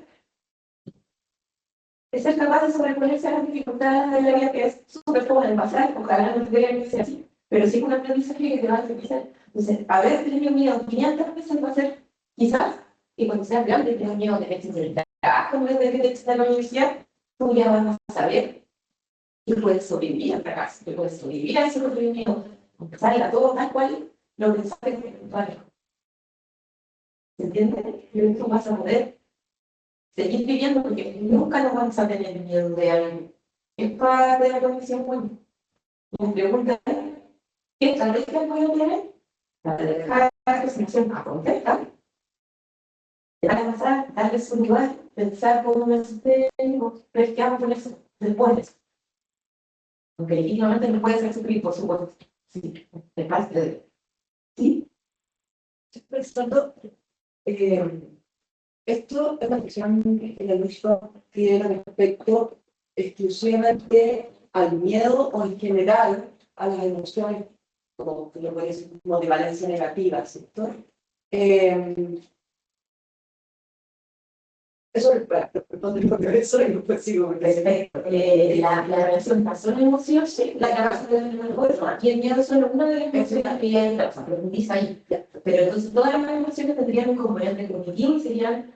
es ser capaz de sobreponerse a las dificultades de la vida, que es súper fácil de pasar, ojalá no tuviera que ser así, pero sí un aprendizaje que te va a hacer crecer. Entonces, a veces tenido miedo 500 veces va a ser, quizás, y cuando seas grande, tienes miedo de que te el trabajo, en vez de que te eches a la universidad, tú ya vas a saber que puedes sobrevivir al fracaso, que puedes sobrevivir a ese sufrimiento, aunque salga todo tal cual, lo pensaste que vale. ¿Se entiende? Y tú vas a poder seguir viviendo porque nunca nos vamos a tener miedo de algo. Es parte de la condición buena. Me preguntan, ¿qué estrategias voy a tener para dejar que se nos a contestar? Para pasar, darle su lugar, pensar cómo me sostengo, ver qué hago con eso después. Aunque legítimamente no puede ser sufrir, por supuesto. Sí, es parte de... Sí. Estoy pensando, esto es una cuestión que el uso tiene respecto exclusivamente al miedo o en general a las emociones, como que lo puede decir, como de valencia negativa, ¿cierto? Eso es para responder eso y después sigo. Respecto, la relación persona-emoción, sí, la capacidad de mejor, y el miedo es solo una de las emociones que profundiza ahí. Pero entonces todas las emociones tendrían un componente cognitivo y serían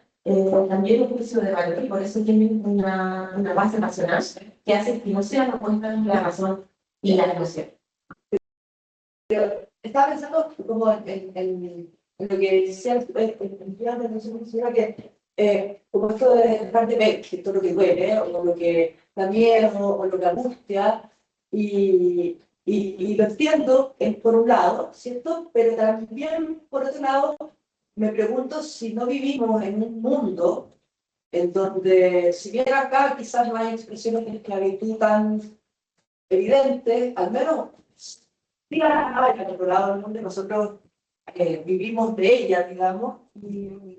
también un juicio de valor, y por eso tienen una base racional que hace que no sean opuestas la razón y la emoción. Estaba pensando como en lo que decía el estudiante de la que como esto de dejar de ver que todo lo que duele, o lo que da miedo, o lo que angustia, y lo entiendo por un lado, ¿cierto? Pero también, por otro lado, me pregunto si no vivimos en un mundo en donde, si bien acá quizás no hay expresiones de esclavitud tan evidentes, al menos sí hay en otro lado del mundo, nosotros vivimos de ella, digamos, y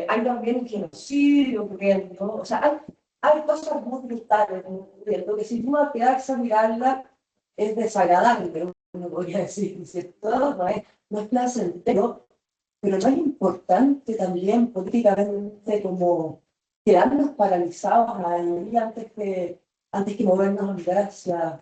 hay también un genocidio ocurriendo, o sea, hay cosas muy brutales ocurriendo que si tú vas a quedarse a mirarla es desagradable, uno podría decir, ¿cierto? No es placentero, pero no es importante también políticamente como quedarnos paralizados ahí antes que movernos a mirar hacia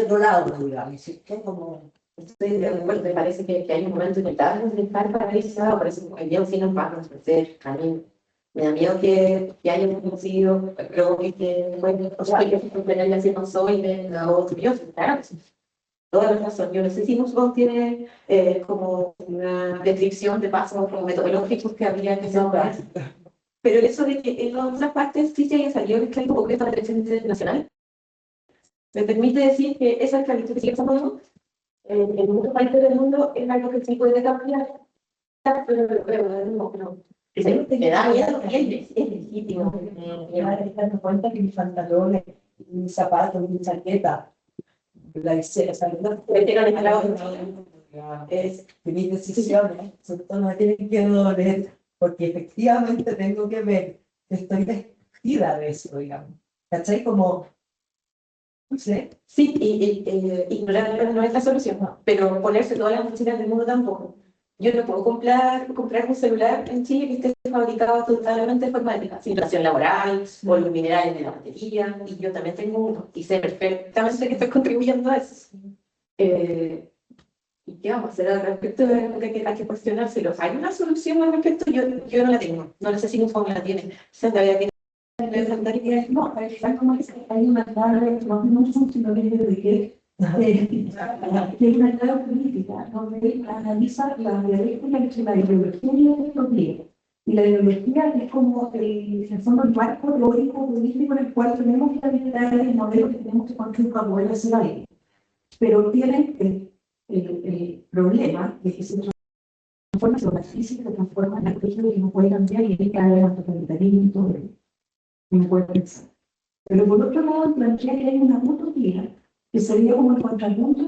otro lado, digamos, ¿cierto? Como... Estoy de acuerdo, me parece que hay un momento inevitable de estar paralizado, por eso el miedo sí nos va a acontecer. A mí me da miedo que haya un genocidio, pero que, bueno, o sea, yo simplemente así no soy de la otra, claro, toda la razón. Yo no sé si vos tiene como una descripción de pasos metodológicos que habría que hacer, pero el hecho de que en otras partes sí se haya salido el esclavitud concreto de la televisión internacional me permite decir que esa esclavitud que sigue pasando en muchos países del mundo es algo que sí puede cambiar, pero no. Me da miedo y es legítimo. Darme cuenta que mis pantalones, mis zapatos, mi chaqueta, la hice, o sea, no es que mis decisiones, sobre todo me tienen que doler, porque efectivamente tengo que ver que estoy vestida de eso, digamos. ¿Cachai? Como, no sé. Sí, ignorar no es la solución, no, pero ponerse todas las mochilas del mundo tampoco. Yo no puedo comprar un celular en Chile que esté fabricado totalmente de forma de situación laboral o los minerales de la batería, y yo también tengo uno, y sé perfectamente que estoy contribuyendo a eso. ¿Y qué vamos a hacer al respecto? Hay que cuestionárselo. ¿Hay una solución al respecto? Yo no la tengo, no sé si Nufo la tiene. No, tal como es, hay una clave, no mucho, sino que yo dediqué, que es una clave política, donde analiza la dialéctica entre la ideología y la ideología. Y la ideología es como en el fondo el marco teórico político en el cual tenemos que habilitar el modelo que tenemos que construir para poder hacer algo. Pero tiene el problema de que se transforma, se lo física, se transforma en aquello que no puede cambiar y ahí cae el totalitarismo y todo eso. No puede pensar. Pero por otro lado, plantea que hay una utopía que sería como el contrapunto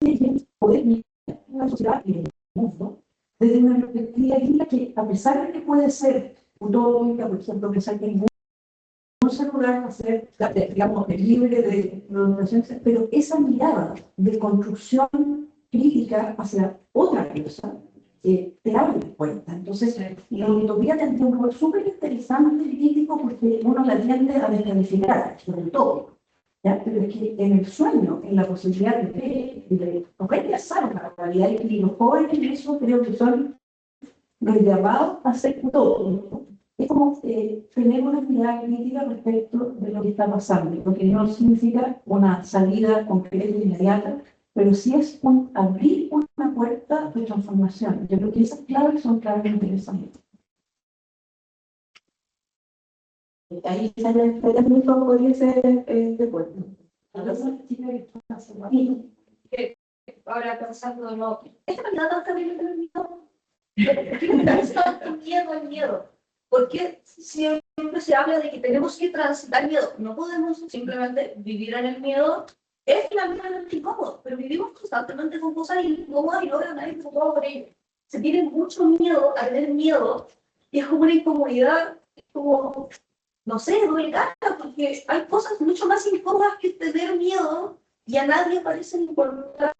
de poder mirar la sociedad y el mundo desde una perspectiva crítica que, a pesar de que puede ser utópica, por ejemplo, pensar que un celular va a ser, digamos, libre de denominación, pero esa mirada de construcción crítica hacia otra cosa te abre puertas. Entonces, la utopía tendría un rol súper interesante y crítico porque uno la tiende a descalificar, sobre todo. ¿Ya? Pero es que en el sueño, en la posibilidad de rechazar la realidad, y los jóvenes en eso creo que son los llamados a hacer todo. Es como tener una mirada crítica respecto de lo que está pasando, lo que no significa una salida concreta e inmediata, pero sí es abrir una puerta de transformación. Yo creo que esas claves son claves interesantes. Ahí sale el mundo podría ser de acuerdo. Ahora pensando, no, esta candidata también me miedo al miedo. Porque siempre se habla de que tenemos que transitar miedo. No podemos simplemente vivir en el miedo. Es finalmente incómodo, pero vivimos constantemente con cosas incómodas y no veo a nadie preocupado por ello. Se tiene mucho miedo a tener miedo y es como una incomodidad, como, no sé, duele cara, porque hay cosas mucho más incómodas que tener miedo y a nadie parece importar.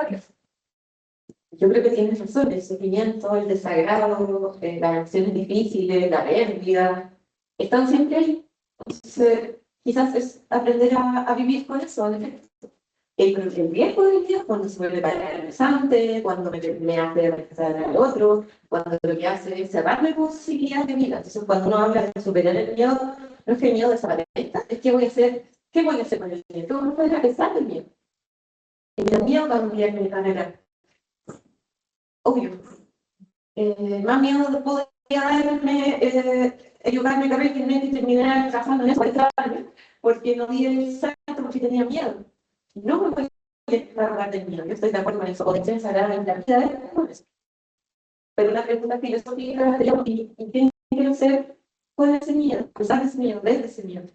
Yo creo que tienes razón, el sufrimiento, el desagrado, las acciones difíciles, la pérdida, están siempre ahí. Entonces, quizás es aprender a vivir con eso, en efecto. El riesgo del miedo cuando se vuelve paralizante, cuando me hace rechazar al otro, cuando lo que hace es cerrarme posibilidades de vida. Entonces, cuando uno habla de superar el miedo, no es que el miedo desaparezca, es que ¿qué voy a hacer con el miedo? ¿Cómo voy a pesar del miedo? El miedo va a cambiar mi carrera. Obvio. Más miedo de poder darme, equivocarme carrera y terminar trabajando en eso porque no di el salto porque tenía miedo. No me voy a arrogar del miedo, yo estoy de acuerdo con eso, poder pensar en la vida de eso. Pero una pregunta filosófica, digamos, ¿y qué quiero hacer con ese miedo? Usar ese miedo, desde ese miedo.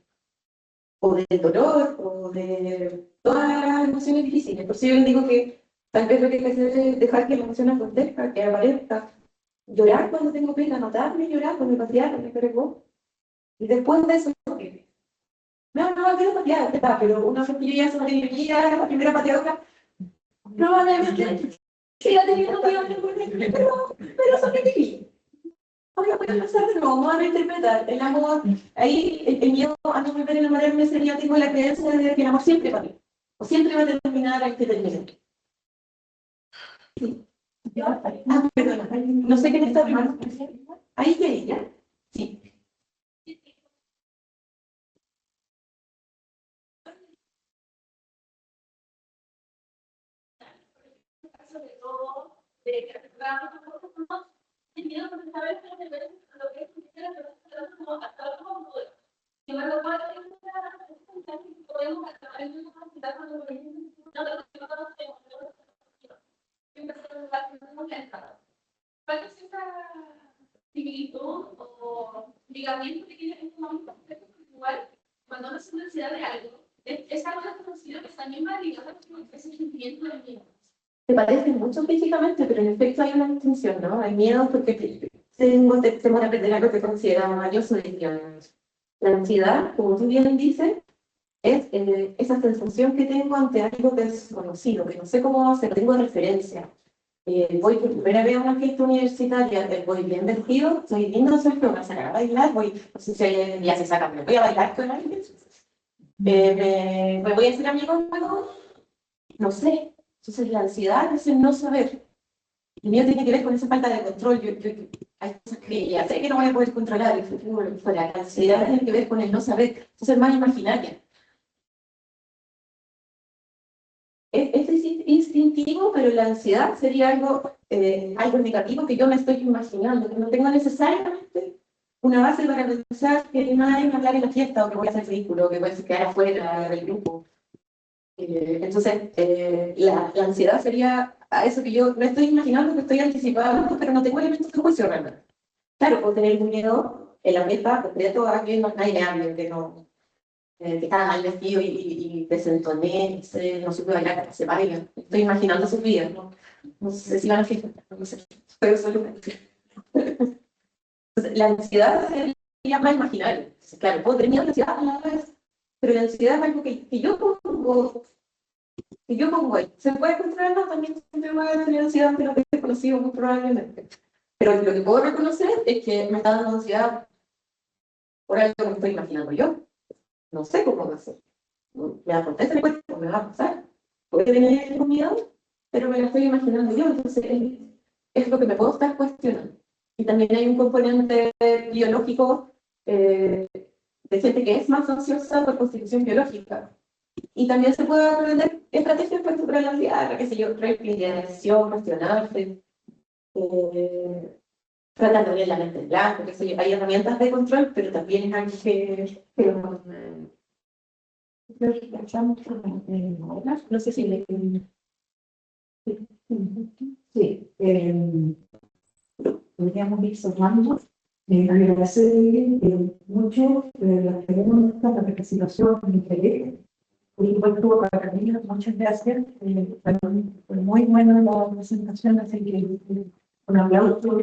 O del dolor, o de todas las emociones difíciles. Por eso yo les digo que tal vez lo que hay que hacer es dejar que la emoción acontezca, que aparezca. Llorar cuando tengo pena, notarme llorar cuando me patearon, me cargó. Y después de eso, no quiero patear, pero una vez que yo ya sobreviví a la primera pateadora, probablemente siga teniendo miedo, pero sobreviví. Ahora voy a empezar de nuevo, vamos a reinterpretar el amor. Ahí el miedo a no volver a enamorarme sería, tengo la creencia de que el amor siempre va a ir, o siempre va a terminar al que termine. Sí. Perdona, no sé qué te está hablando. Ahí que ella. Sí. Sobre todo, de que el miedo porque sabes que lo que es como hasta como y me lo cual podemos acabar en una sociedad cuando no ¿cuál es esa similitud o ligamiento que tiene en este momento igual cuando uno se necesidad de algo? Es algo desconocido que también va ligado a ese sentimiento del miedo. Se parecen mucho físicamente, pero en efecto hay una distinción, ¿no? Hay miedo porque tengo temor a perder algo que considero valioso de Dios. La ansiedad, como tú bien dices, es esa sensación que tengo ante algo desconocido, que no sé cómo hacer, tengo referencia. Voy por primera vez a una fiesta universitaria, voy bien vestido, estoy lindo, soy que voy a sacar a bailar, no sé si ya se sacan, me voy a bailar con alguien, me voy a hacer amigos nuevos, no sé. Entonces la ansiedad es el no saber. El mío tiene que ver con esa falta de control. Hay cosas que ya sé que no voy a poder controlar. La ansiedad tiene que ver con el no saber. Entonces es más imaginaria. Es instintivo, pero la ansiedad sería algo negativo que yo me estoy imaginando, que no tengo necesariamente una base para pensar que nadie me va a hablar en la fiesta, o que voy a hacer ridículo, o que voy a quedar afuera del grupo. Entonces, la ansiedad sería a eso que yo me estoy imaginando, que estoy anticipando, pero no tengo elementos de juicio realmente. Claro, puedo tener un miedo en la meta concreto a que no nadie me hable, que no, que estaba mal vestido y desentoné, no supe bailar, se baila. Estoy imaginando sus vidas, ¿no? No sé si van a fijar, no sé, pero solo entonces, la ansiedad sería más imaginario. Entonces, claro, puedo tener ansiedad a la vez, pero la ansiedad es algo que yo pongo ahí. ¿Se puede controlar? No, también siempre voy a tener ansiedad ante lo que he conocido, muy probablemente. Pero lo que puedo reconocer es que me está dando ansiedad por algo que me estoy imaginando yo. No sé cómo va a ser. Me acontece, me cuesta, me va a pasar. Puede tener miedo, pero me lo estoy imaginando yo. Entonces, es lo que me puedo estar cuestionando. Y también hay un componente biológico de gente que es más ansiosa por constitución biológica. Y también se puede aprender estrategias para superar la ansiedad, qué sé yo, replicación, cuestionarse, tratar de ver la mente en blanco, qué sé yo. Hay herramientas de control, pero también es algo no sé si le... Sí, podríamos ir sumando. Agradecer mucho la pregunta, la participación, el interés. Por supuesto, para Camila, muchas gracias. Fue muy buena la presentación, así que un aplauso.